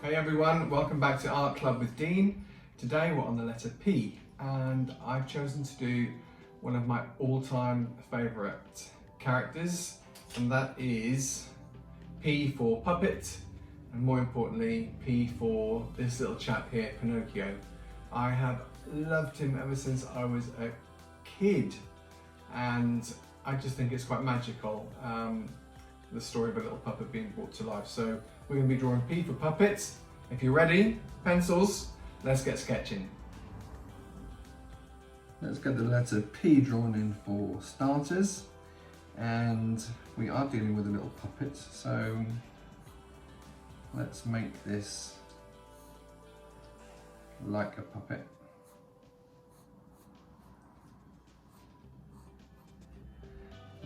Hey everyone, welcome back to Art Club with Dean. Today we're on the letter P and I've chosen to do one of my all-time favourite characters, and that is P for puppet, and more importantly P for this little chap here, Pinocchio. I have loved him ever since I was a kid and I just think it's quite magical, the story of a little puppet being brought to life. So we're going to be drawing P for puppets. If you're ready, pencils, let's get sketching. Let's get the letter P drawn in for starters, and we are dealing with a little puppet, so let's make this like a puppet.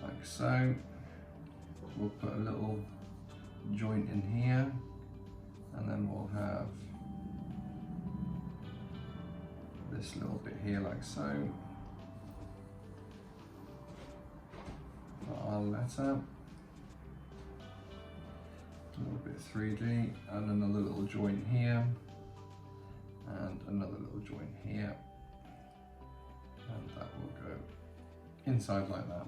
Like so. We'll put a little joint in here, and then we'll have this little bit here like so for our letter. A little bit 3D, and another little joint here, and another little joint here, and that will go inside like that.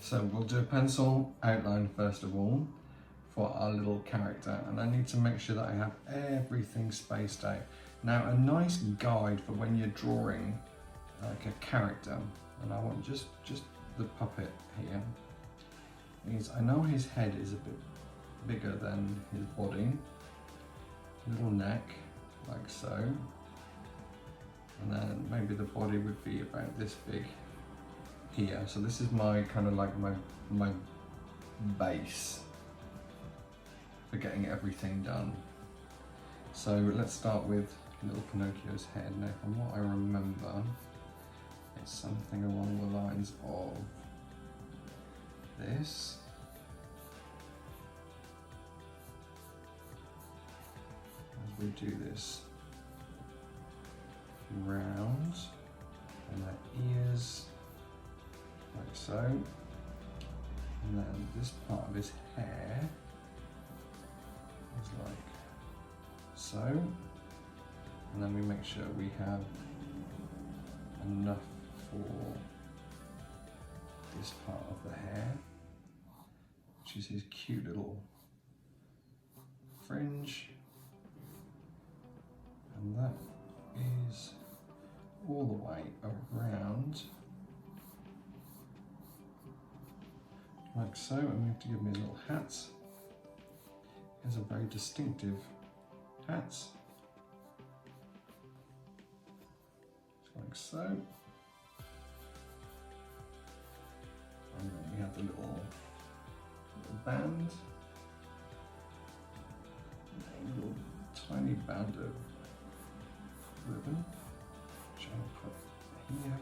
So we'll do a pencil outline first of all for our little character, and I need to make sure that I have everything spaced out. Now, a nice guide for when you're drawing like a character, and I want just the puppet here, is I know his head is a bit bigger than his body, little neck like so, and then maybe the body would be about this big here. So this is my kind of like my base for getting everything done. So let's start with little Pinocchio's head. Now, from what I remember, it's something along the lines of this. As we do this round, and their ears like so, and then this part of his hair is like so, and then we make sure we have enough for this part of the hair, which is his cute little fringe, and that is all the way around like so. And we have to give him his little hat. He has a very distinctive hat. Like so. And then we have the little band. A little tiny band of ribbon, which I'll put here.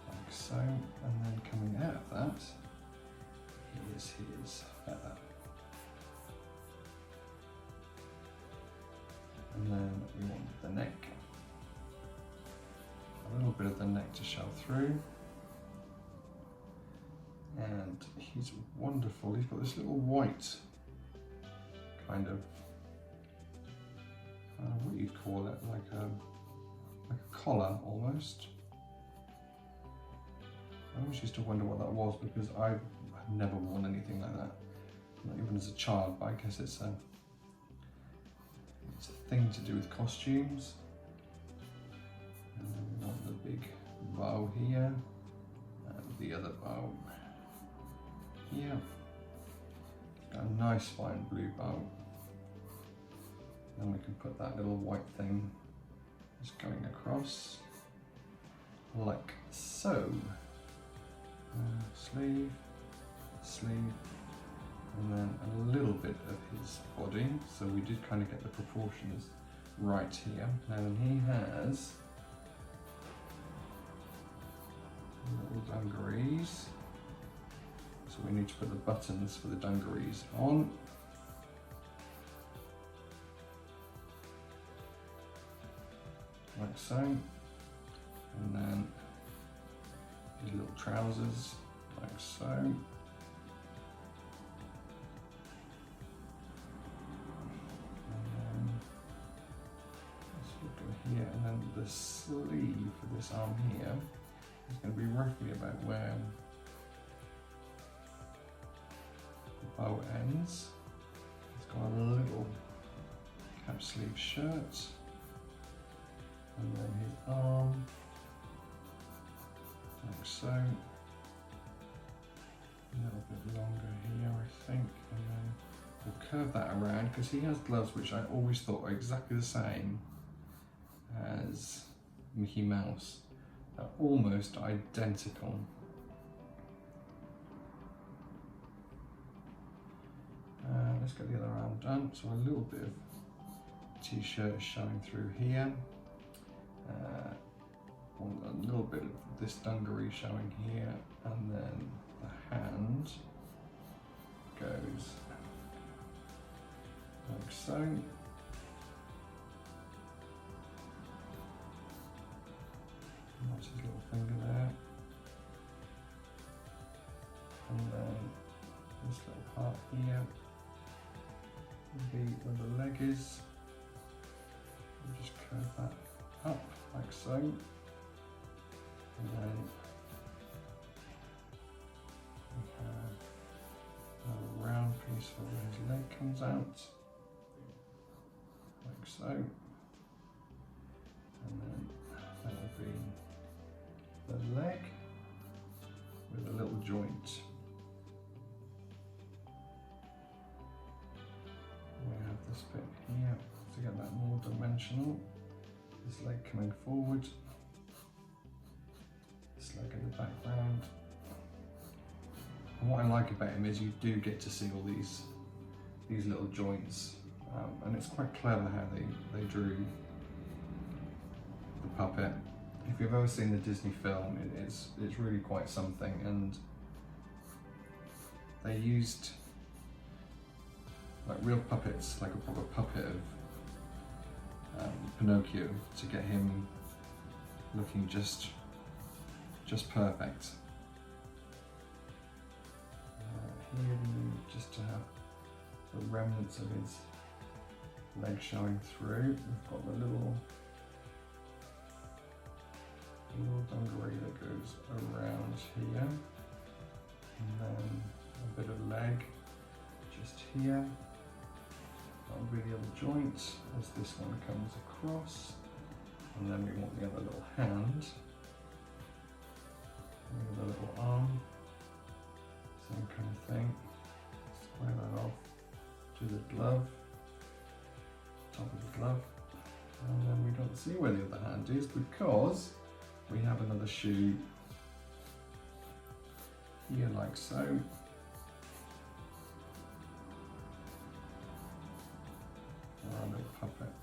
Like so. And then coming out of that is his feather. And then we want the neck. A little bit of the neck to show through. And he's wonderful. He's got this little white kind of, what do you call it? Like a collar almost. I always used to wonder what that was, because I've never worn anything like that, not even as a child, but I guess it's a thing to do with costumes. And then we want the big bow here, and the other bow here. Got a nice fine blue bow. Then we can put that little white thing just going across, like so. Sleeve, sleeve, and then a little bit of his body. So we did kind of get the proportions right here. Now then, he has little dungarees. So we need to put the buttons for the dungarees on. Like so. And then his little trousers, like so. sleeve for this arm here is going to be roughly about where the bow ends. It's got a little cap sleeve shirt, and then his arm, like so. A little bit longer here, I think, and then we'll curve that around because he has gloves which I always thought were exactly the same as Mickey Mouse. They're almost identical. Let's get the other arm done. So a little bit of t-shirt is showing through here. A little bit of this dungaree showing here, and then the hand goes like so. That's his little finger there. And then this little part here will be where the leg is. We'll just curve that up like so. And then we have a round piece where his leg comes out, like so. And then that will be the leg with a little joint. We have this bit here to get that more dimensional. This leg coming forward. Like in the background. And what I like about him is you do get to see all these little joints, and it's quite clever how they drew the puppet. If you've ever seen the Disney film, it's really quite something, and they used like real puppets, like a proper puppet of Pinocchio, to get him looking just perfect. Here we need just to have the remnants of his leg showing through. We've got the little dungaree that goes around here, and then a bit of leg just here. That will be the other joint as this one comes across, and then we want the other little hand. The little arm, same kind of thing. Square that off to the glove, top of the glove, and then we don't see where the other hand is because we have another shoe here, like so. For our little puppet.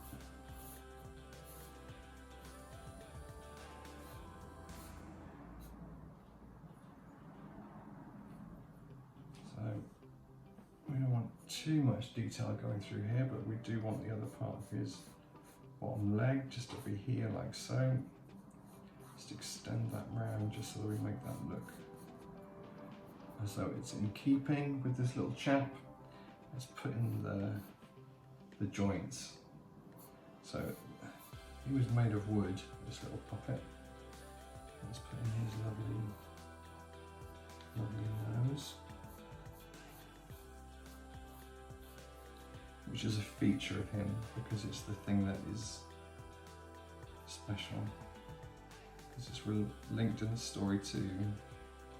We don't want too much detail going through here, but we do want the other part of his bottom leg just to be here like so. Just extend that round just so that we make that look as though it's in keeping with this little chap. Let's put in the joints. So he was made of wood, this little puppet. Let's put in his lovely nose, which is a feature of him because it's the thing that is special. Because it's linked in the story to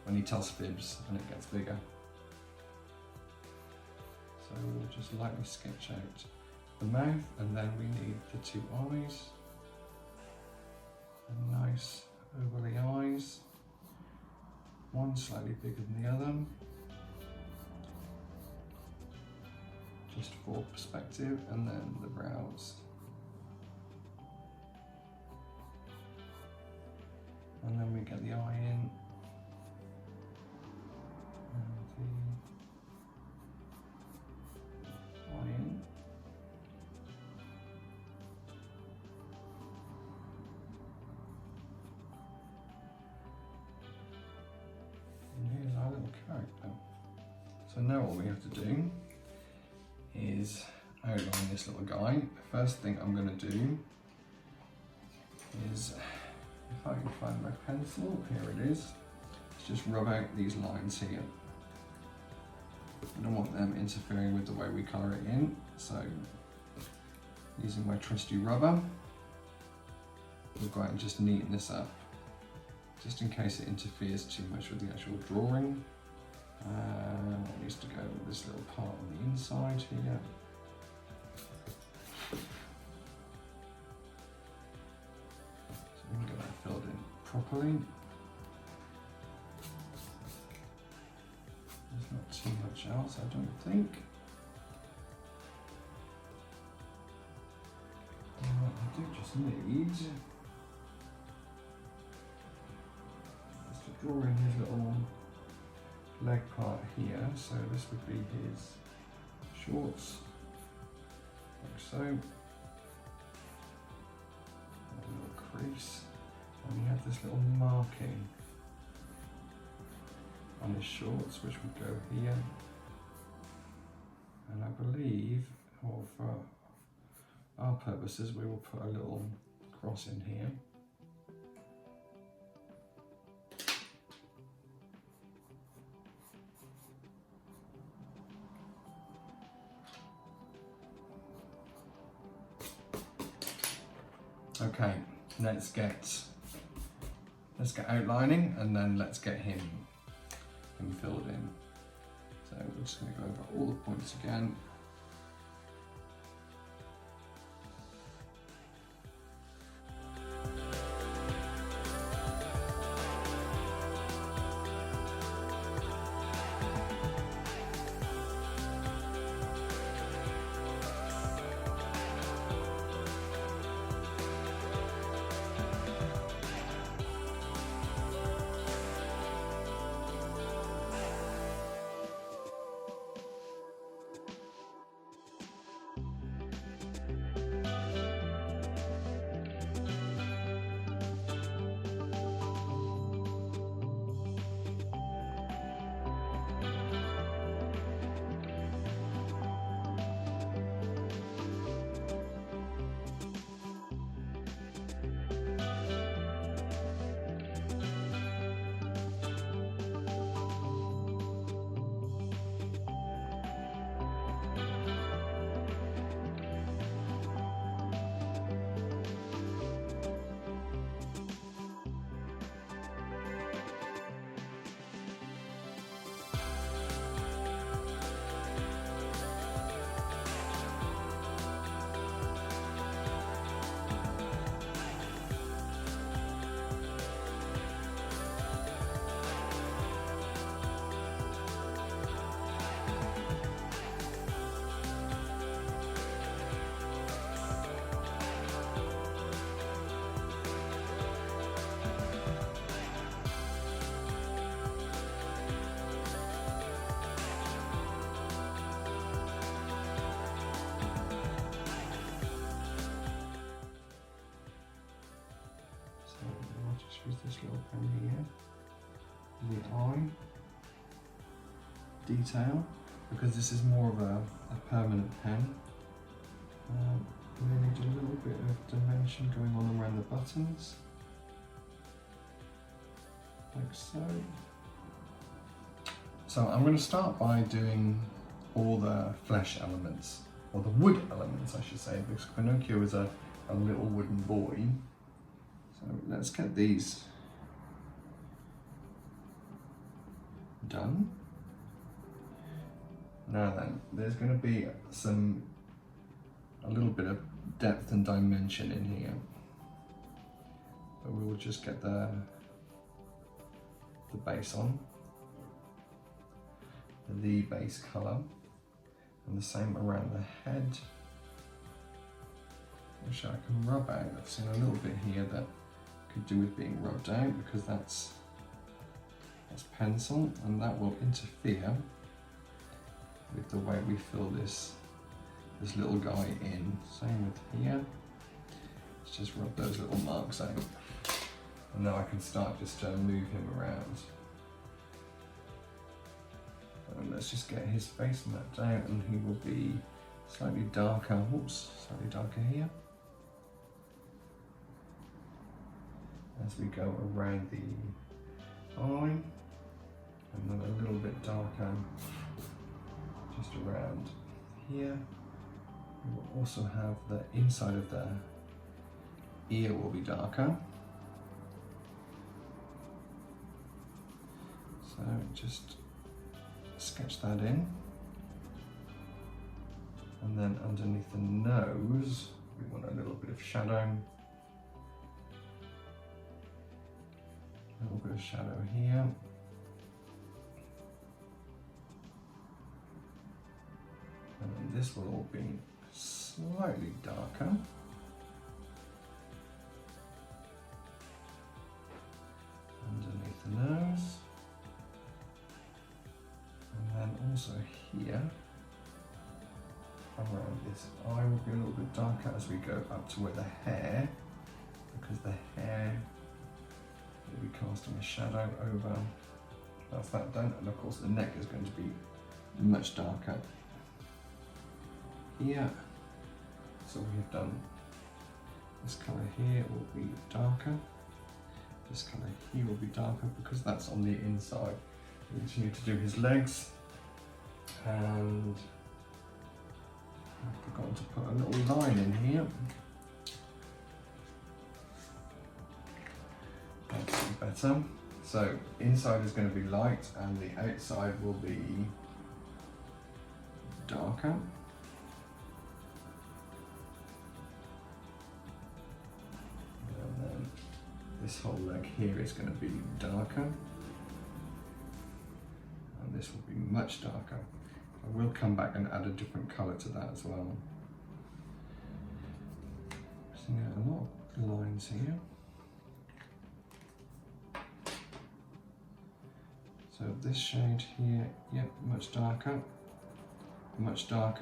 when he tells fibs and it gets bigger. So we'll just lightly sketch out the mouth, and then we need the two eyes. And nice overly eyes. One slightly bigger than the other. Just for perspective, and then the brows. And then we get the eye in. And the eye in. And here's our little character. So now what we have to do is outline this little guy. The first thing I'm going to do is if I can find my pencil, here it is. Let's just rub out these lines here. I don't want them interfering with the way we colour it in, so using my trusty rubber, we'll go out and just neaten this up, just in case it interferes too much with the actual drawing. It needs to go with this little part on the inside here. So we can get that filled in properly. There's not too much else, I don't think. I do just need just to draw in his little leg part here, so this would be his shorts, like so. A little crease, and we have this little marking on his shorts, which would go here. And I believe, or for our purposes, we will put a little cross in here. Okay, let's get outlining, and then let's get him filled in. So we're just going to go over all the points again. Use this little pen here, the eye detail, because this is more of a permanent pen. We need a little bit of dimension going on around the buttons, like so. So I'm going to start by doing all the flesh elements, or the wood elements I should say, because Pinocchio is a little wooden boy. So let's get these done. Now then, there's going to be a little bit of depth and dimension in here, but we will just get the base on, the base colour, and the same around the head, which I can rub out. I've seen a little bit here that could do with being rubbed out, because that's pencil, and that will interfere with the way we fill this little guy in. Same with here. Let's just rub those little marks out, and now I can start just to move him around. And let's just get his face mapped out, and he will be slightly darker. Oops, slightly darker here. as we go around the eye, and then a little bit darker just around here. We will also have the inside of the ear will be darker. So just sketch that in. And then underneath the nose, we want a little bit of shadow. A little bit of shadow here. And then this will all be slightly darker. Underneath the nose. And then also here, around this eye will be a little bit darker as we go up to where the hair, because the hair will be casting a shadow over. That's that done, and of course the neck is going to be much darker here. So we have done this colour here will be darker, this colour here will be darker because that's on the inside. We continue to do his legs, and I've forgotten to put a little line in here. That's better. So inside is going to be light and the outside will be darker. And then this whole leg here is going to be darker. And this will be much darker. I will come back and add a different colour to that as well. Seeing a lot of lines here. So this shade here, yep, much darker,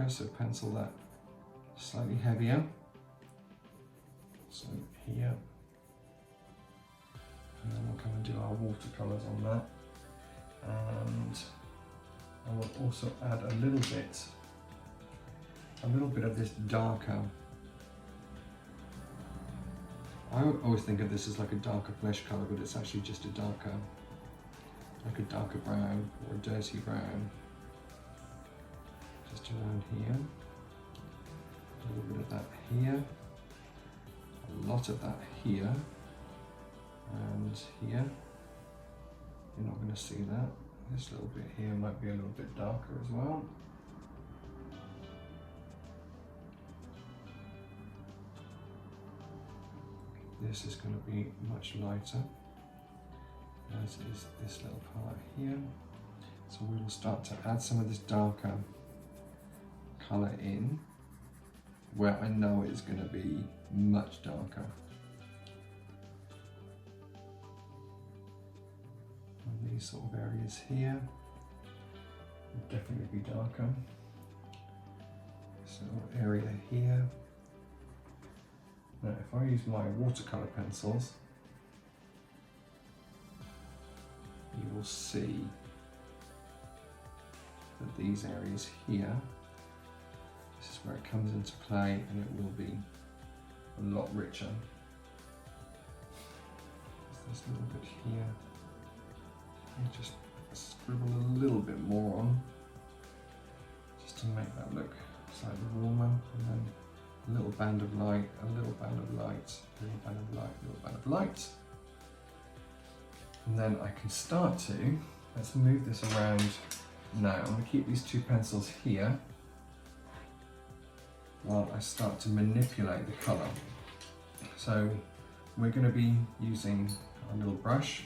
so pencil that slightly heavier. So here, and then we'll come and do our watercolours on that. And I will also add a little bit of this darker. I always think of this as like a darker flesh colour, but it's actually just a darker, like a darker brown or a dirty brown. Just around here. A little bit of that here. A lot of that here. And here. You're not going to see that. This little bit here might be a little bit darker as well. This is going to be much lighter, as is this little part here. So we will start to add some of this darker colour in where I know it's going to be much darker. And these sort of areas here will definitely be darker. This little area here. Now if I use my watercolour pencils, you will see that these areas here, this is where it comes into play, and it will be a lot richer. There's this little bit here. You just scribble a little bit more on, just to make that look slightly warmer, and then a little band of light, a little band of light, a little band of light, a little band of light. And then I can start to, let's move this around now. I'm going to keep these two pencils here while I start to manipulate the colour. So we're going to be using a little brush,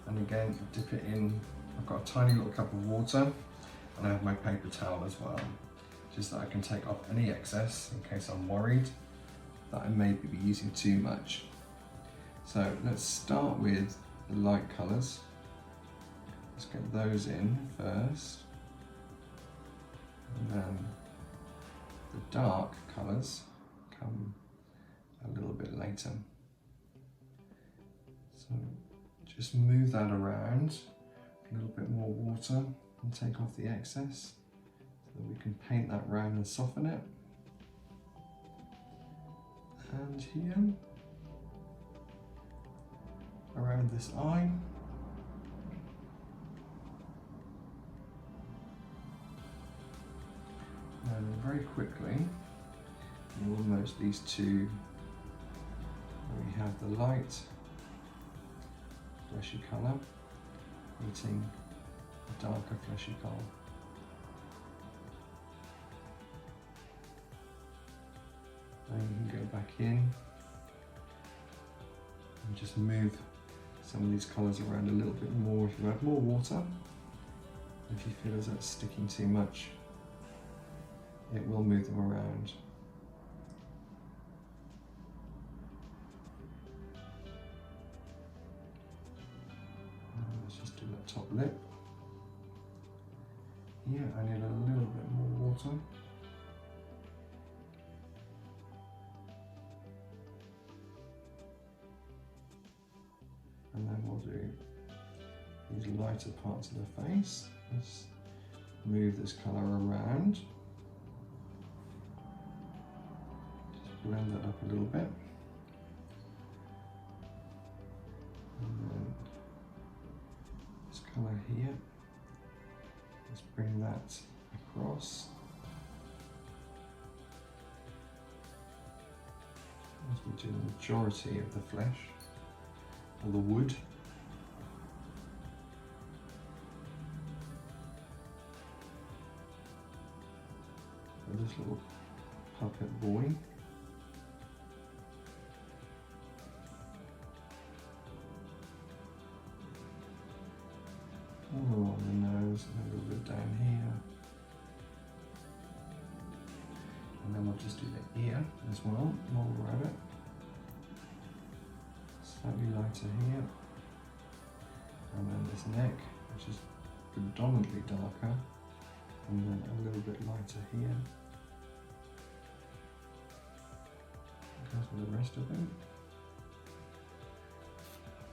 and again dip it in. I've got a tiny little cup of water, and I have my paper towel as well, just that I can take off any excess in case I'm worried that I may be using too much. So let's start with the light colours. Let's get those in first, and then the dark colours come a little bit later. So just move that around, a little bit more water, and take off the excess so that we can paint that round and soften it. And here. of this eye. And very quickly, you will notice these two, where we have the light, fleshy colour, meeting a darker fleshy colour. Then you can go back in and just move some of these colours around a little bit more if you add more water. If you feel as that's sticking too much, it will move them around. Let's just do that top lip. Here I need a little bit more water. And then we'll do these lighter parts of the face. Let's move this colour around. Just blend that up a little bit. And then this colour here, let's bring that across. As we do the majority of the flesh, or the wood. So this little puppet boy. All along the nose and a little bit down here. And then we'll just do the ear as well while we're at it. Slightly lighter here, and then this neck, which is predominantly darker, and then a little bit lighter here. Goes with the rest of them.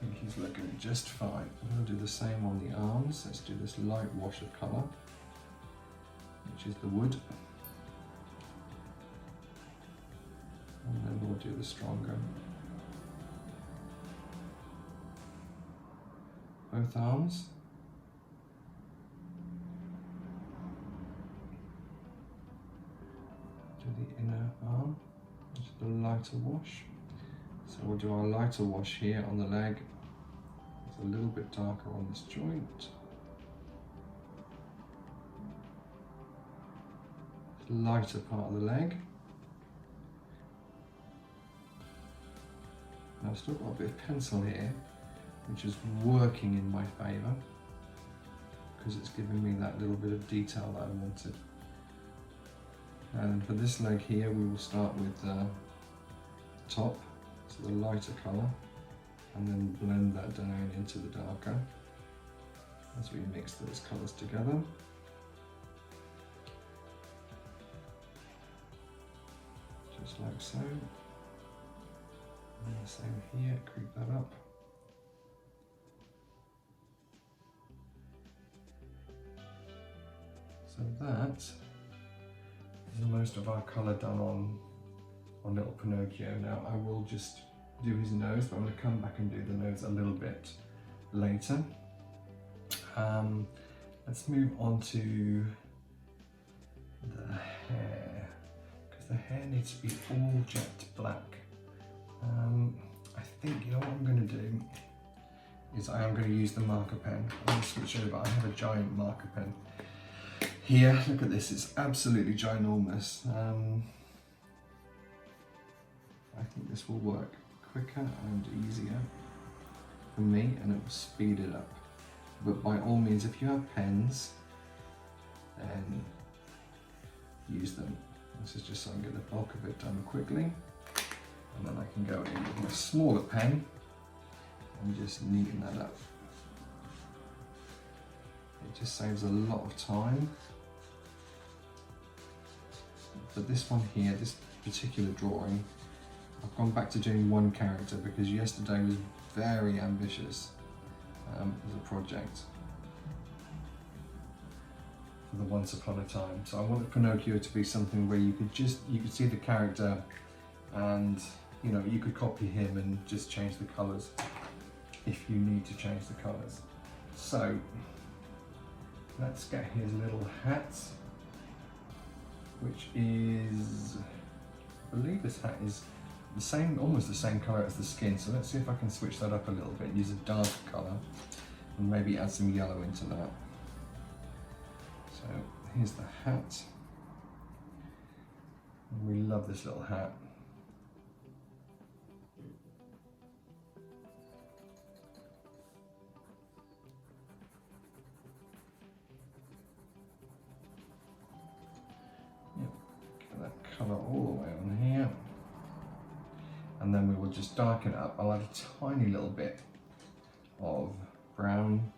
I think he's looking just fine. I'm going to do the same on the arms. Let's do this light wash of colour, which is the wood, and then we'll do the stronger. Both arms. Do the inner arm, which is the lighter wash. So we'll do our lighter wash here on the leg. It's a little bit darker on this joint. Lighter part of the leg. Now I've still got a bit of pencil here, which is working in my favour because it's giving me that little bit of detail that I wanted. And for this leg here, we will start with the top, so the lighter colour, and then blend that down into the darker as we mix those colours together. Just like so. And the same here, creep that up. So that is most of our colour done on little Pinocchio. Now I will just do his nose, but I'm going to come back and do the nose a little bit later. Let's move on to the hair, because the hair needs to be all jet black. I think, you know what I'm going to do is I am going to use the marker pen. I'm going to switch over. I have a giant marker pen here. Look at this, it's absolutely ginormous. I think this will work quicker and easier for me, and it will speed it up. But by all means, if you have pens, then use them. This is just so I can get the bulk of it done quickly. And then I can go in with my smaller pen and just neaten that up. It just saves a lot of time. But this one here, this particular drawing, I've gone back to doing one character because yesterday was very ambitious as a project for the Once Upon a Time. So I wanted Pinocchio to be something where you could see the character, and you know, you could copy him and just change the colours. if you need to change the colours. So let's get his little hat, which is, I believe this hat is the same, almost the same colour as the skin. So let's see if I can switch that up a little bit, use a darker colour and maybe add some yellow into that. So here's the hat. And we love this little hat. Yep, get that colour all the way on here. And then we will just darken it up. I'll add a tiny little bit of brown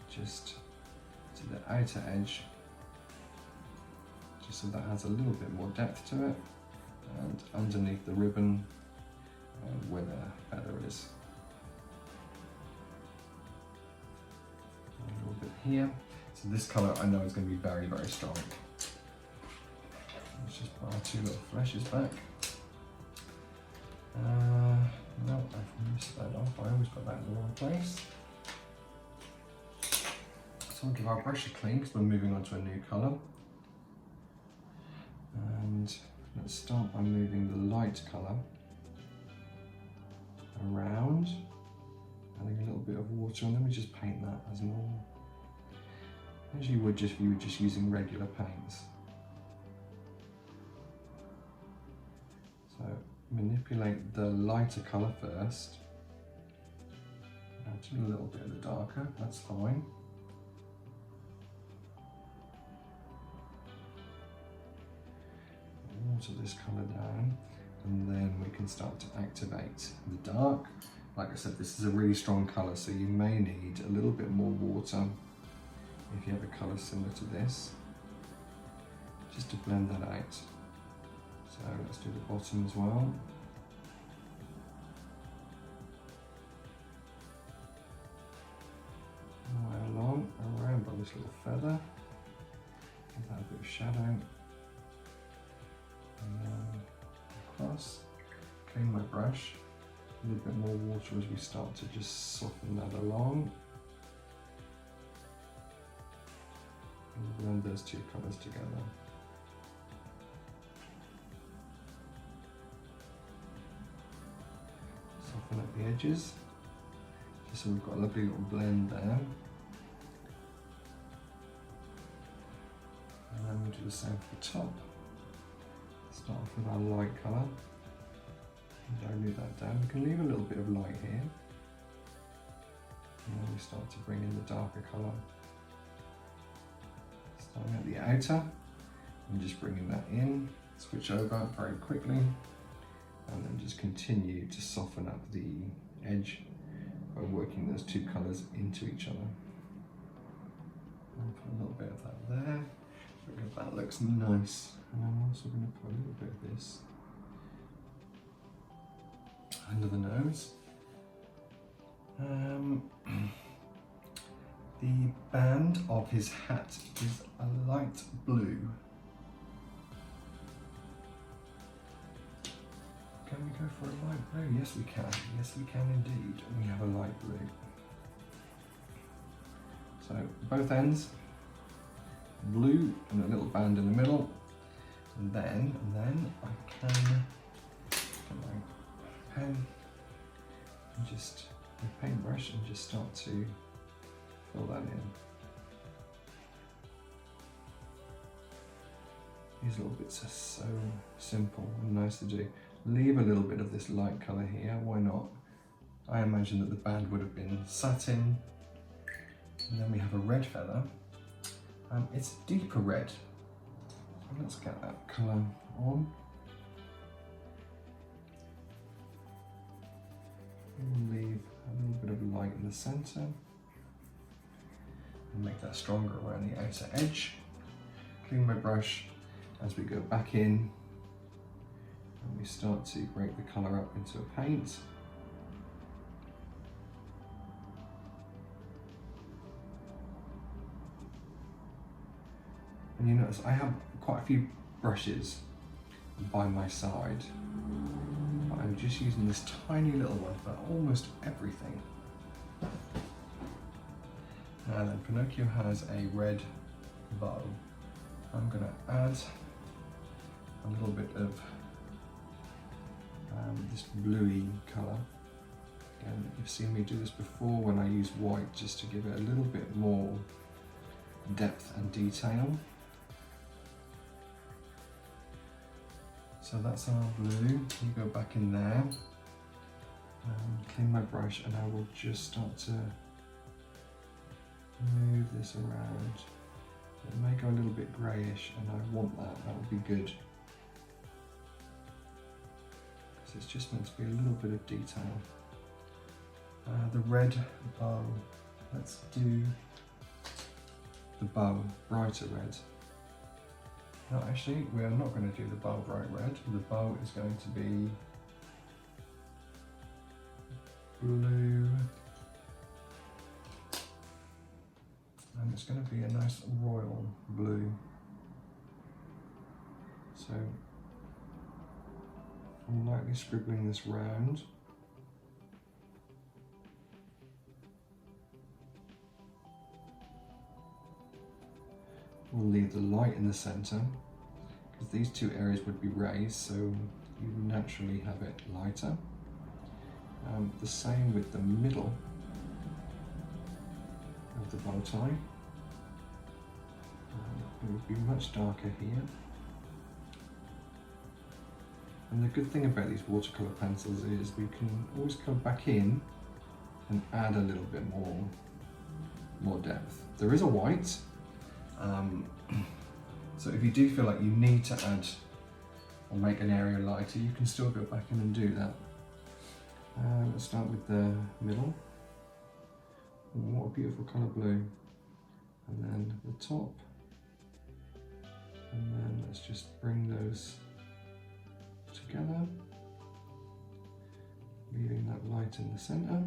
just to the outer edge, just so that has a little bit more depth to it, and underneath the ribbon where the feather is. A little bit here. So this colour I know is going to be very, very strong. Let's just put our two little flashes back. No, I've missed that off. I always put that in the wrong place. So I'll give our brush a clean because we're moving on to a new colour. And let's start by moving the light colour around, adding a little bit of water, and then we just paint that as normal, as you would just if you were just using regular paints. So manipulate the lighter colour first, add a little bit of the darker, that's fine. Water this colour down, and then we can start to activate the dark. Like I said, this is a really strong colour, so you may need a little bit more water if you have a colour similar to this, just to blend that out. So let's do the bottom as well. Right along, around by this little feather. Give that a bit of shadow. And then across. Clean my brush. A little bit more water as we start to just soften that along. And blend those two colours together. Soften up the edges, just so we've got a lovely little blend there. And then we'll do the same for the top. Start off with our light colour. Dilute that down. We can leave a little bit of light here. And then we start to bring in the darker colour. Starting at the outer, and just bringing that in. Switch over very quickly. And then just continue to soften up the edge by working those two colours into each other. I'll put a little bit of that there, because that looks nice. And I'm also going to put a little bit of this under the nose. The band of his hat is a light blue. Can we go for a light blue? Yes we can. Yes we can indeed. We have a light blue. So both ends, blue and a little band in the middle. And then I can get my pen and just a paintbrush and just start to fill that in. These little bits are so simple and nice to do. Leave a little bit of this light colour here, why not? I imagine that the band would have been satin. And then we have a red feather. It's a deeper red. So let's get that colour on. And leave a little bit of light in the centre. And make that stronger around the outer edge. Clean my brush as we go back in. And we start to break the colour up into a paint. And you notice I have quite a few brushes by my side. But I'm I'm just using this tiny little one for almost everything. And then Pinocchio has a red bow. I'm going to add a little bit of this bluey colour. Again, you've seen me do this before when I use white, just to give it a little bit more depth and detail. So that's our blue. You go back in there, clean my brush, and I will just start to move this around. It may go a little bit greyish, and I want that. That would be good. Because it's just meant to be a little bit of detail. The red bow. Let's do the bow brighter red. No, actually, we are not going to do the bow bright red. The bow is going to be blue. And it's going to be a nice royal blue. So I'm lightly scribbling this round. We'll leave the light in the centre, because these two areas would be raised, so you naturally have it lighter. The same with the middle of the bow tie. It would be much darker here. And the good thing about these watercolour pencils is we can always come back in and add a little bit more depth. There is a white. So if you do feel like you need to add or make an area lighter, you can still go back in and do that. Let's start with the middle. And what a beautiful colour blue. And then the top. And then let's just bring those together, leaving that light in the centre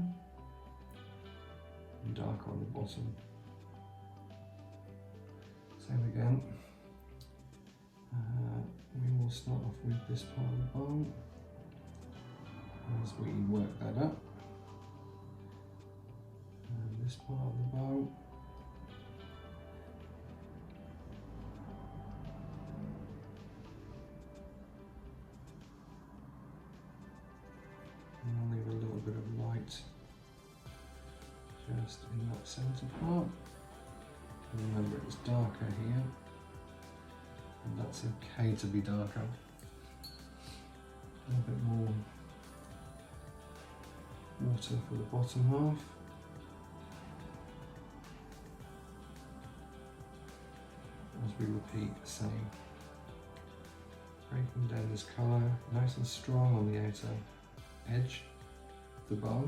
and darker on the bottom. Same again. We will start off with this part of the bow as we work that up. And this part of the bow. And I'll leave a little bit of light just in that centre part. Remember, it's darker here, and that's okay to be darker. A little bit more water for the bottom half. As we repeat the same. Breaking down this colour, nice and strong on the outer edge of the bow.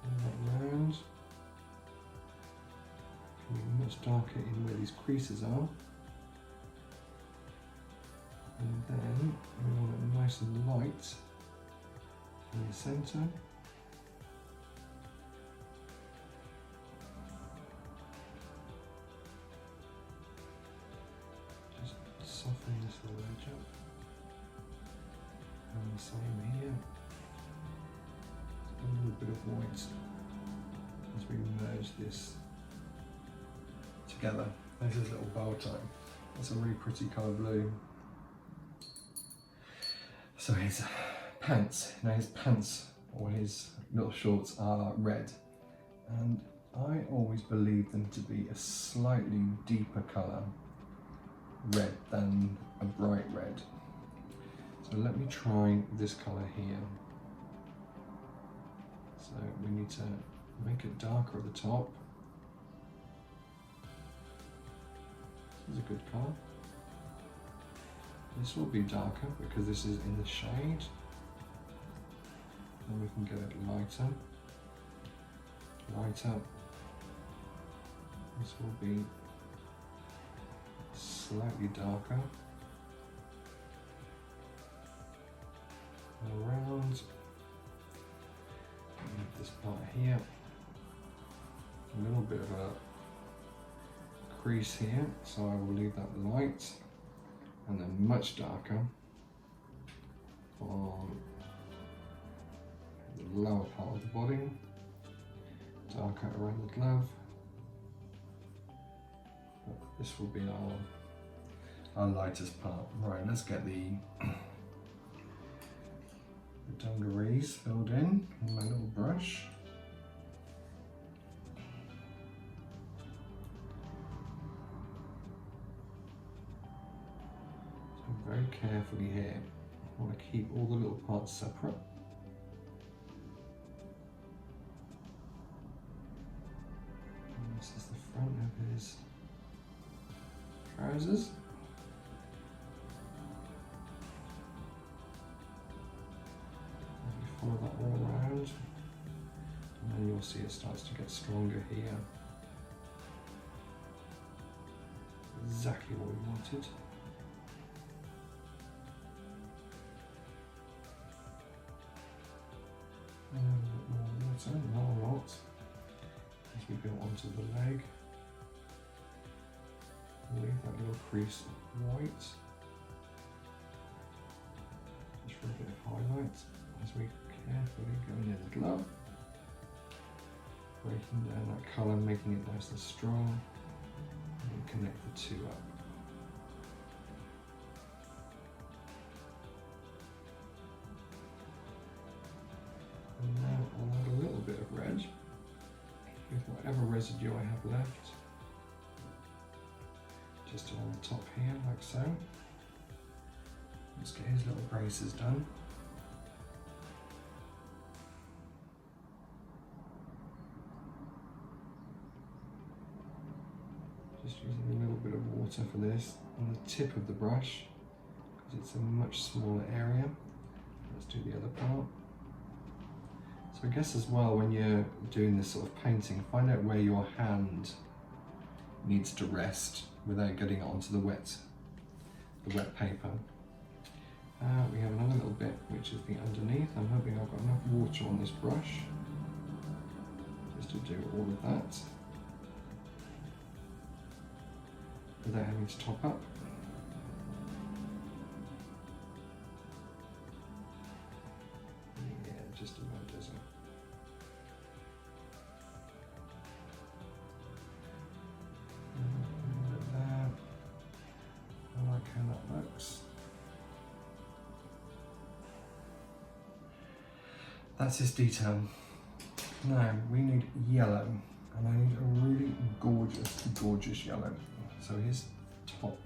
And that round. Much darker in where these creases are, and then we want it nice and light in the centre. Just soften this little edge up, and the same here. A little bit of white as we merge this together. There's his little bow tie. That's a really pretty colour blue. So his pants, now his pants or his little shorts are red, and I always believe them to be a slightly deeper colour red than a bright red. So let me try this colour here. So we need to make it darker at the top. This is a good colour. This will be darker because this is in the shade. And we can get it lighter. Lighter. This will be slightly darker. And around. And this part here. A little bit of a crease here, so I will leave that light, and then much darker on the lower part of the body, darker around the glove. But this will be our lightest part. Right, let's get the dungarees filled in with my little brush. Very carefully here. I want to keep all the little parts separate. And this is the front of his trousers. And you follow that all around, and then you'll see it starts to get stronger here. Exactly what we wanted. And a bit more water, not a lot, as we go onto the leg. Leave that little crease white, just for a bit of highlight, as we carefully go near the glove, breaking down that colour, making it nice and strong, and then connect the two up. And now I'll add a little bit of red with whatever residue I have left, just along the top here, like so. Let's get his little braces done. Just using a little bit of water for this on the tip of the brush, because it's a much smaller area. Let's do the other part. So I guess as well, when you're doing this sort of painting, find out where your hand needs to rest without getting it onto the wet paper. We have another little bit which is the underneath. I'm hoping I've got enough water on this brush just to do all of that without having to top up. Yeah, just about does it. I like how that looks. That's his detail. Now we need yellow, and I need a really gorgeous yellow. So his top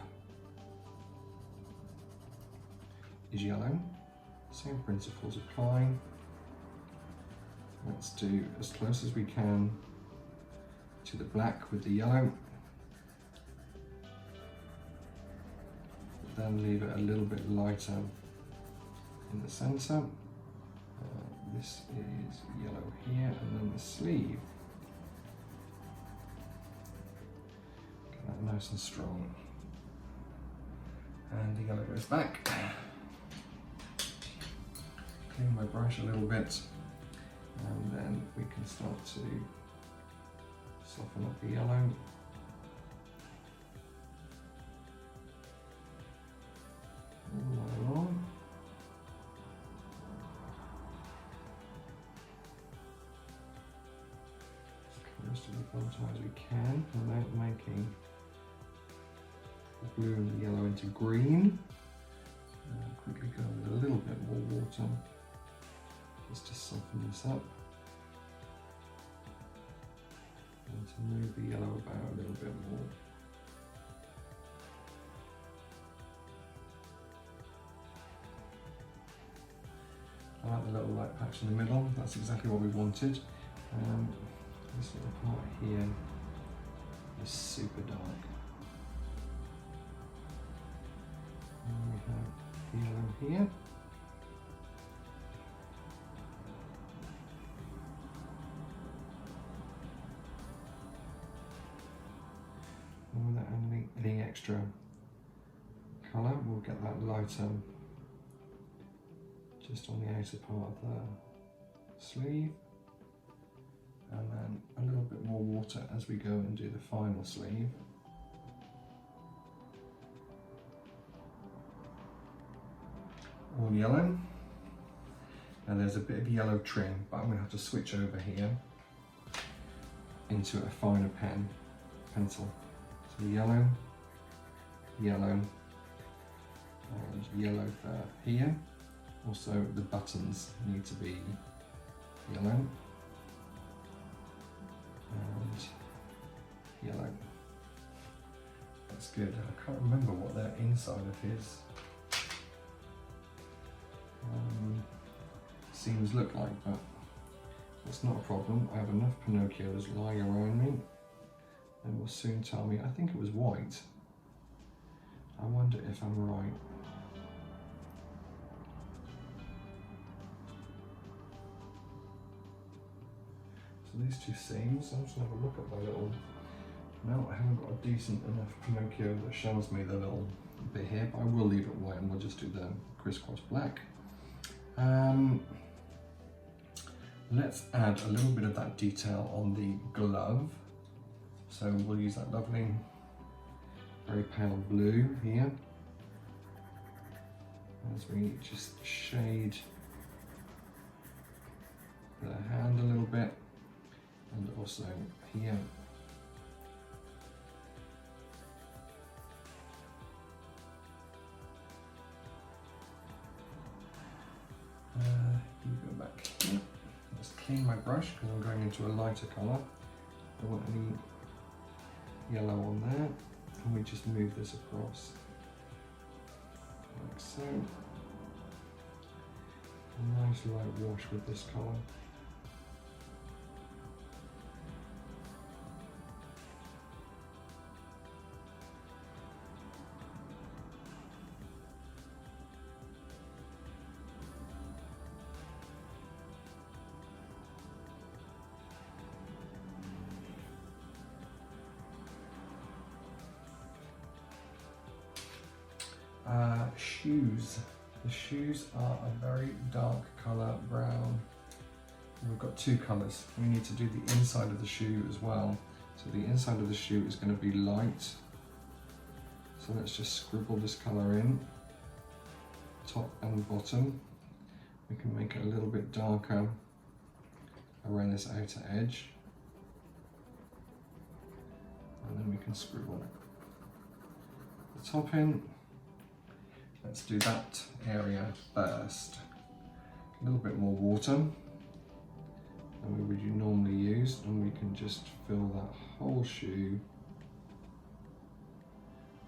is yellow. Same principles apply. Let's do as close as we can to the black with the yellow. Then leave it a little bit lighter in the center. This is yellow here, and then the sleeve. Get that nice and strong. And the yellow goes back. Clean my brush a little bit, and then we can start to soften up the yellow. All the way along. As close to the bottom as we can without making the blue and the yellow into green. Quickly go with a little bit more water just to soften this up and to move the yellow about a little bit more. I like the little light patch in the middle, that's exactly what we wanted. This little part here is super dark. And we have the yellow here. And without any extra colour, we'll get that lighter just on the outer part of the sleeve, and then a little bit more water as we go and do the final sleeve. All yellow. Now there's a bit of yellow trim, but I'm going to have to switch over here into a finer pencil. So yellow, yellow, and yellow for here. Also the buttons need to be yellow and yellow. That's good. I can't remember what that inside of his seams look like, but that's not a problem. I have enough Pinocchios lying around me and will soon tell me. I think it was white. I wonder if I'm right. So these two seams, I'm just going to have a look at my little... No, I haven't got a decent enough Pinocchio that shows me the little bit here, but I will leave it white and we'll just do the crisscross black. Let's add a little bit of that detail on the glove. So we'll use that lovely, very pale blue here as we just shade the hand a little bit, and also here. You go back here. Let's clean my brush because I'm going into a lighter colour. Don't want any yellow on there. And we just move this across like so. A nice light wash with this colour. Shoes. The shoes are a very dark colour brown. We've got two colours. We need to do the inside of the shoe as well. So the inside of the shoe is going to be light. So let's just scribble this colour in, top and bottom. We can make it a little bit darker around this outer edge. And then we can scribble the top in. Let's do that area first. A little bit more water than we would normally use, and we can just fill that whole shoe,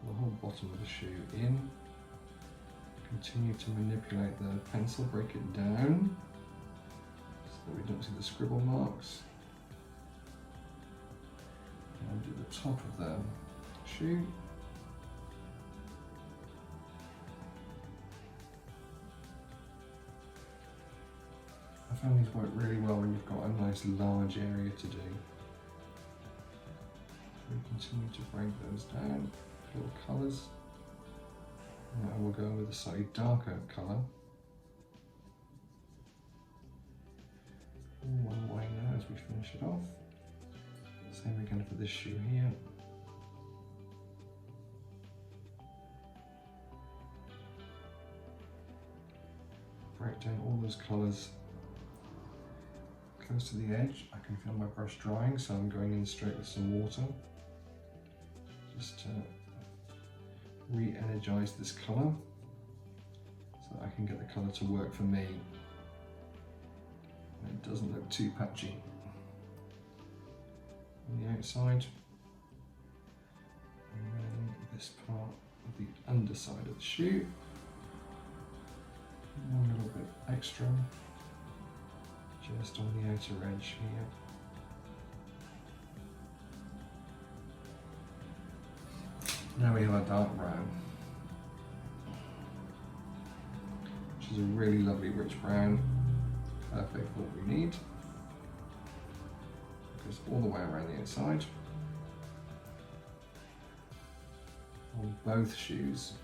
the whole bottom of the shoe in. Continue to manipulate the pencil, break it down so that we don't see the scribble marks. And do the top of the shoe. I found these work really well when you've got a nice large area to do. So we continue to break those down, little colours. Now we'll go with a slightly darker colour. One way now as we finish it off. Same again for this shoe here. Break down all those colours close to the edge. I can feel my brush drying, so I'm going in straight with some water just to re-energize this colour so that I can get the colour to work for me and it doesn't look too patchy. On the outside, and then this part of the underside of the shoe, one little bit extra just on the outer edge here. Now we have a dark brown, which is a really lovely rich brown, perfect for what we need. It goes all the way around the outside on both shoes.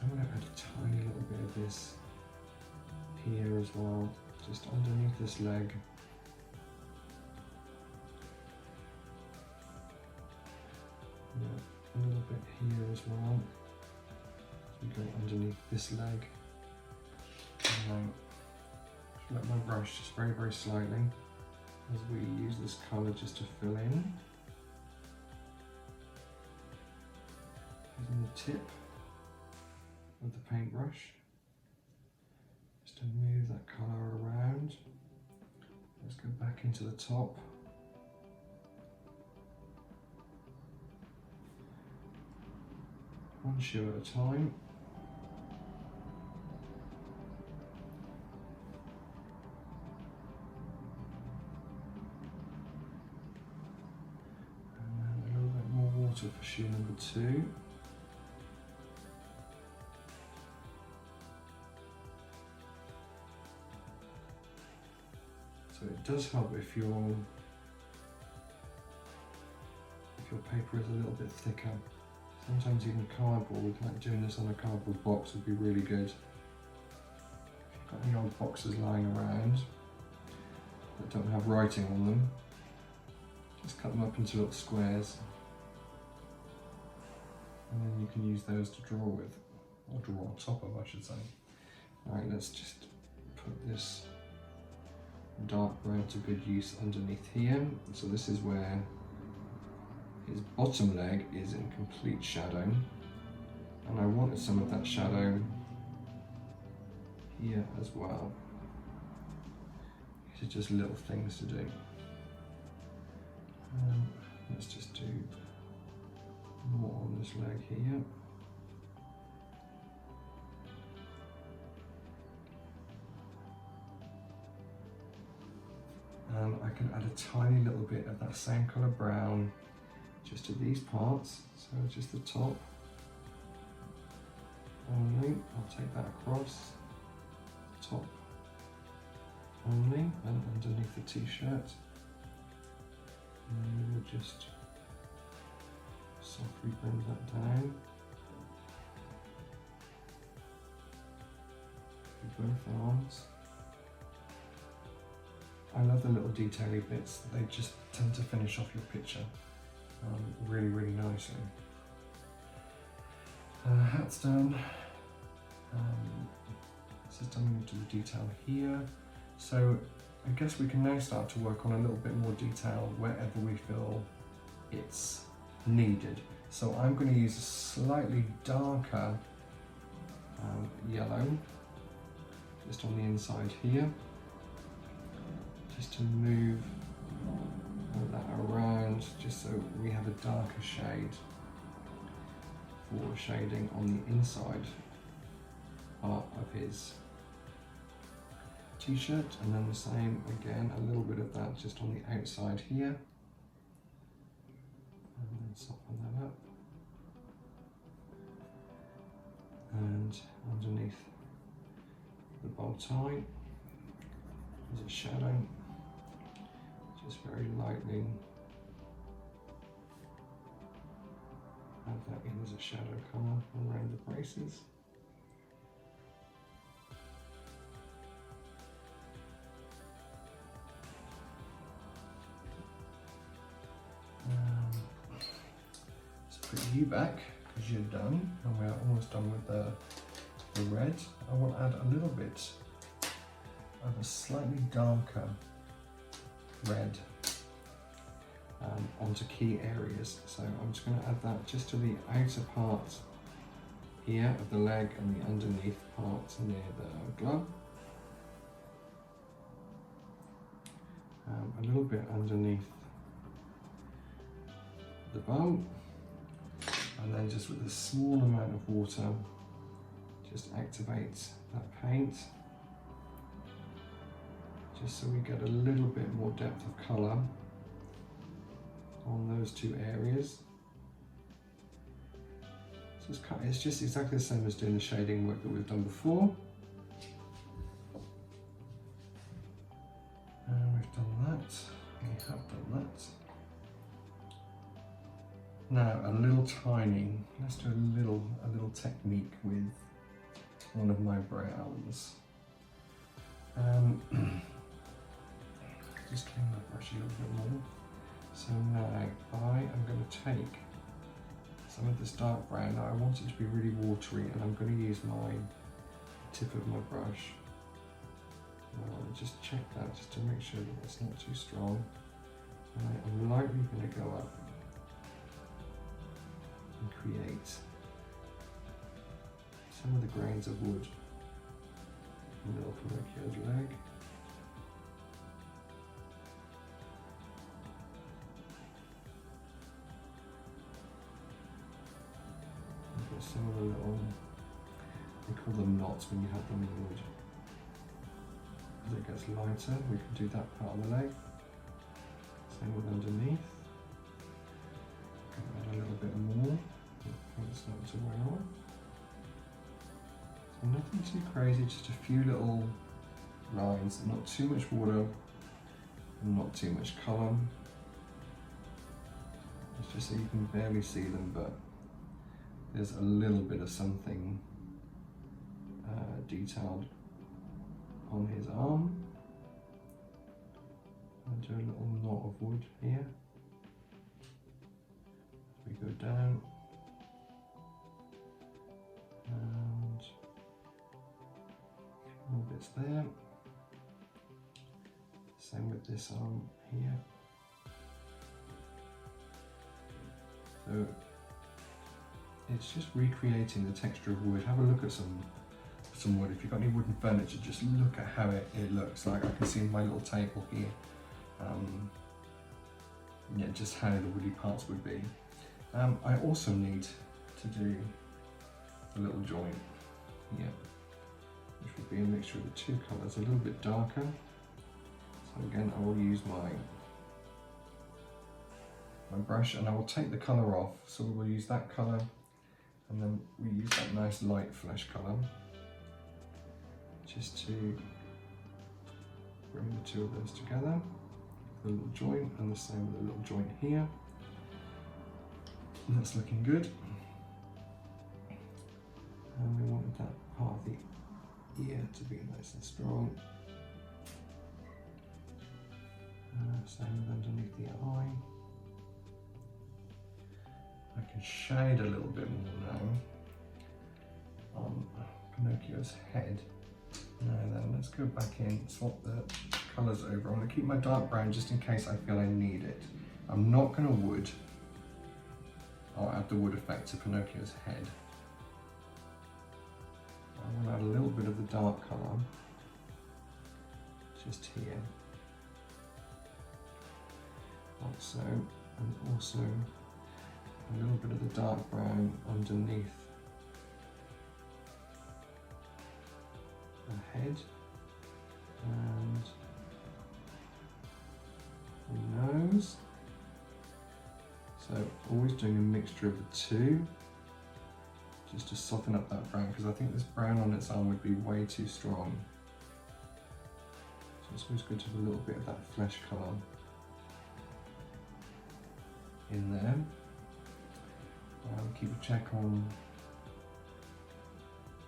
I'm going to add a tiny little bit of this here as well, just underneath this leg. bit here as well. We go underneath this leg. And let my brush just very, very slightly as we use this colour just to fill in. Using the tip of the paintbrush just to move that colour around. Let's go back into the top. One shoe at a time. And then a little bit more water for shoe number 2. So it does help if your paper is a little bit thicker. Sometimes even cardboard, like doing this on a cardboard box, would be really good. If you've got any old boxes lying around that don't have writing on them, just cut them up into little squares. And then you can use those to draw with, or draw on top of, I should say. Alright, let's just put this dark brown to good use underneath here. So this is where his bottom leg is in complete shadow, and I wanted some of that shadow here as well. These are just little things to do. Let's just do more on this leg here. And I can add a tiny little bit of that same colour brown just to these parts, so just the top only. I'll take that across, top only, and underneath the t-shirt. And then we'll just softly bring that down for both arms. I love the little detaily bits, they just tend to finish off your picture really, really nicely. Hat's done. This is done into the detail here. So I guess we can now start to work on a little bit more detail wherever we feel it's needed. So I'm going to use a slightly darker yellow just on the inside here, just to move that around, just so we have a darker shade for shading on the inside part of his t-shirt, and then the same again, a little bit of that just on the outside here, and then soften that up, and underneath the bow tie there's a shadow. Just very lightly add that in as a shadow colour around the braces. Let's put you back because you're done, and we're almost done with the red. I want to add a little bit of a slightly darker red onto key areas. So I'm just going to add that just to the outer part here of the leg and the underneath part near the glove. A little bit underneath the bow, and then just with a small amount of water just activate that paint, just so we get a little bit more depth of colour on those two areas. So it's just exactly the same as doing the shading work that we've done before. And we've done that, we have done that. Now a little tiny, let's do a little technique with one of my browns. Just clean my brush a little bit more. So now I am going to take some of this dark brown. Now I want it to be really watery, and I'm going to use my tip of my brush. Just check that just to make sure that it's not too strong. And I'm lightly going to go up and create some of the grains of wood in little Pinocchio's leg. And put some of the little, we call them knots when you have them in wood. As it gets lighter, we can do that part of the leg. Same with underneath. Add a little bit more. The paint's starting to wear on. So nothing too crazy, just a few little lines, not too much water and not too much colour. It's just so you can barely see them, but there's a little bit of something detailed on his arm. I'll do a little knot of wood here. As we go down. And a few more bits there. Same with this arm here. So it's just recreating the texture of wood. Have a look at some wood. If you've got any wooden furniture, just look at how it looks. Like I can see my little table here. Yeah, just how the woody parts would be. I also need to do a little joint here, which will be a mixture of the two colours, a little bit darker. So again, I will use my brush, and I will take the colour off. So we'll use that colour, and then we use that nice light flesh colour, just to bring the two of those together. The little joint, and the same with the little joint here. And that's looking good. And we wanted that part of the ear to be nice and strong. Same with underneath the eye. I can shade a little bit more now on Pinocchio's head. Now then, let's go back in, swap the colours over. I'm going to keep my dark brown just in case I feel I need it. I'm not going to wood. I'll add the wood effect to Pinocchio's head. I'm going to add a little bit of the dark colour just here, like so, and also a little bit of the dark brown underneath the head and the nose. So always doing a mixture of the two, just to soften up that brown, because I think this brown on its arm would be way too strong. So it's always good to have a little bit of that flesh colour in there. Keep a check on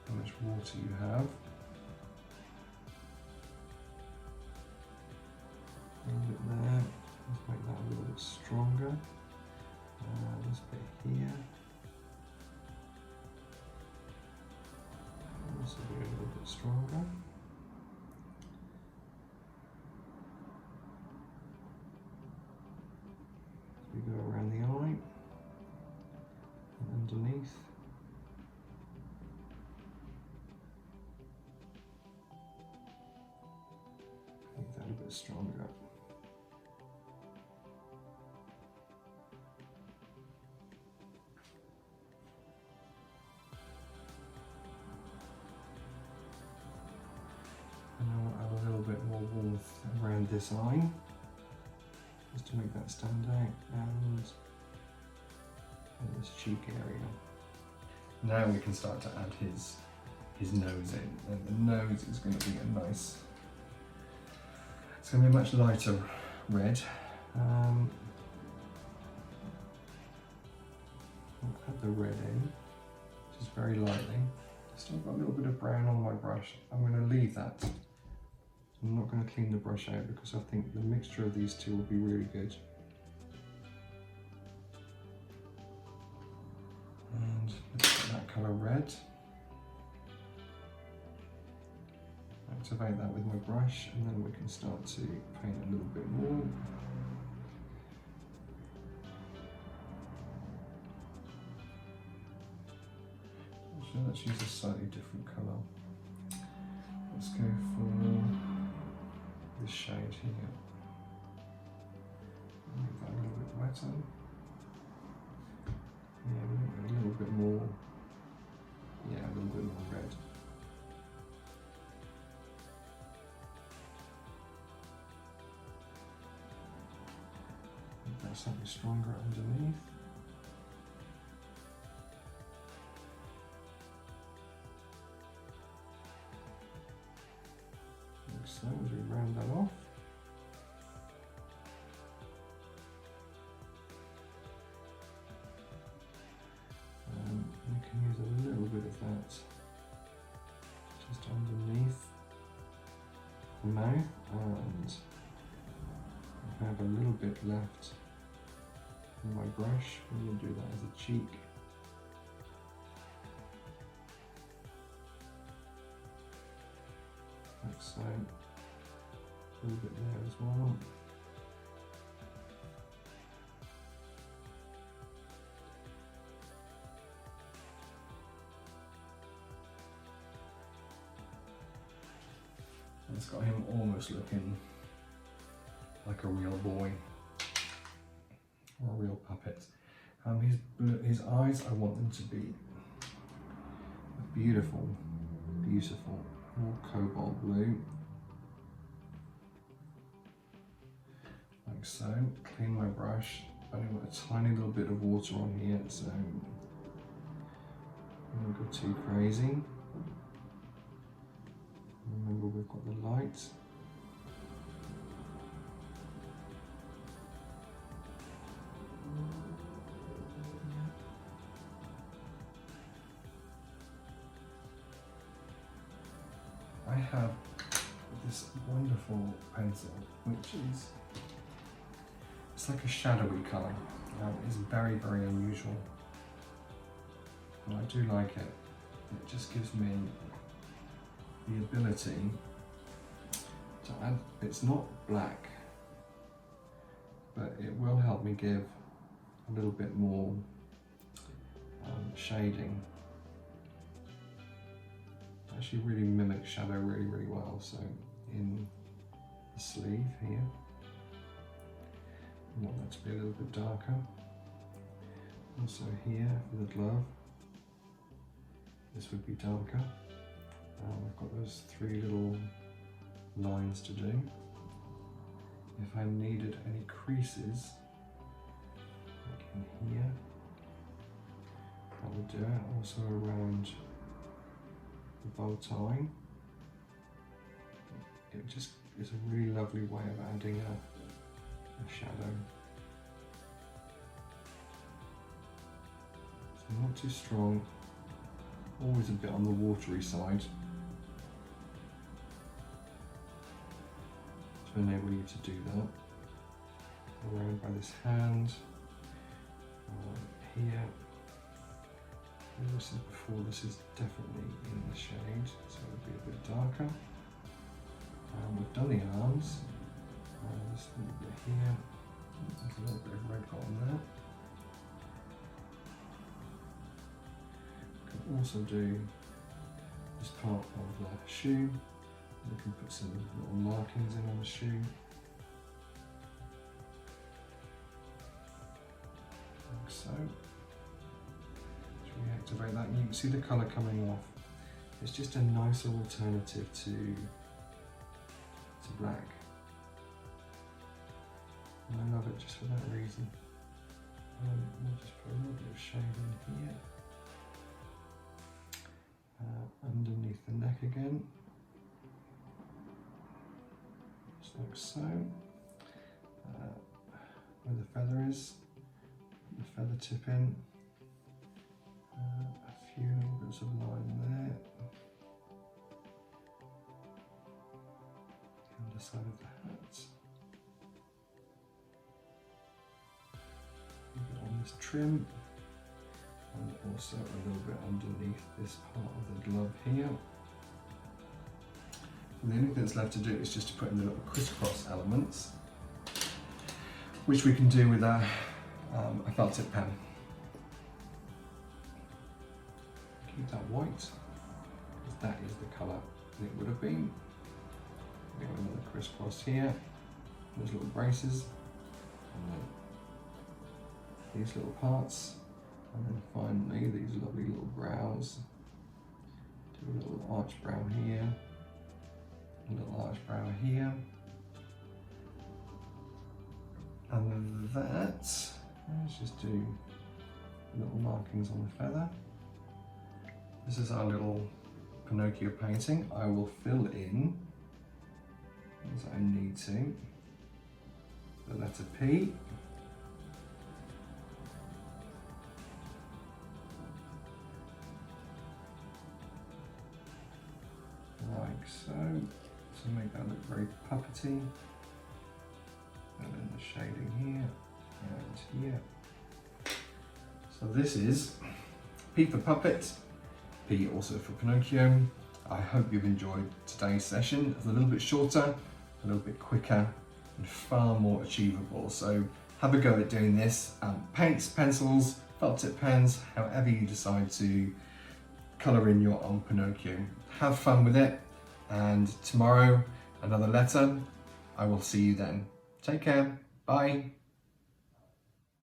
how much water you have. A little bit there, let's make that a little bit stronger. This bit here. This will be a little bit stronger. As we go around the eye and underneath. Make that a bit stronger. Around this eye, just to make that stand out, and this cheek area. Now we can start to add his nose in, and the nose is going to be a nice, it's going to be a much lighter red. I'll add the red in, just very lightly. Still got a little bit of brown on my brush. I'm going to leave that. I'm not going to clean the brush out because I think the mixture of these two will be really good. watercolour red. Activate that with my brush, and then we can start to paint a little bit more. Actually, let's use a slightly different colour. Let's go for this shade here. Make that a little bit wetter. Yeah, a little bit more. Yeah, a little bit more red. Make that slightly stronger underneath. Like so, as we round that off. We can use a little bit of that just underneath the mouth, and I have a little bit left in my brush. I'm going to do that as a cheek. Like so. A little bit there as well. It's got him almost looking like a real boy or a real puppet. His eyes, I want them to be beautiful, beautiful, more cobalt blue. Like so. Clean my brush. I've only got a tiny little bit of water on here, so I'm not go too crazy. Remember, we've got the light. I have this wonderful pencil, which is, it's like a shadowy colour. It's very, very unusual, but I do like it. It just gives me the ability to add, it's not black, but it will help me give a little bit more shading. Actually really mimics shadow really, really well. So in the sleeve here, I want that to be a little bit darker. Also here for the glove, this would be darker. We've got those three little lines to do. If I needed any creases, like in here, I would do it. Also around the bow tie. It just is a really lovely way of adding a shadow. So not too strong, always a bit on the watery side, to enable you to do that. Around by this hand, here. And this is before, this is definitely in the shade, so it would be a bit darker. We've done the arms, just a little bit here, there's a little bit of red got on there. We can also do this part of the shoe. We can put some little markings in on the shoe. Like so. Should we activate that? And you can see the colour coming off. It's just a nicer alternative to black. And I love it just for that reason. We'll just put a little bit of shade in here. Underneath the neck again. Just like so. Where the feather is, put the feather tip in. A few little bits of line there. Underside of the hat. On this trim, and also a little bit underneath this part of the glove here. And the only thing that's left to do is just to put in the little crisscross elements, which we can do with a felt tip pen. Keep that white, because that is the colour it would have been. Get another crisscross here, those little braces, and then these little parts, and then finally these lovely little brows. Do a little arch brow here, a little arch brow here, and that, let's just do little markings on the feather. This is our little Pinocchio painting. I will fill in, as I need to, the letter P. Like so, to make that look very puppety. And then the shading here and here. So this is P for puppet, P also for Pinocchio. I hope you've enjoyed today's session. It's a little bit shorter, a little bit quicker, and far more achievable. So have a go at doing this. Paints, pencils, felt tip pens, however you decide to colour in your own Pinocchio. Have fun with it, and tomorrow, another letter. I will see you then. Take care, bye.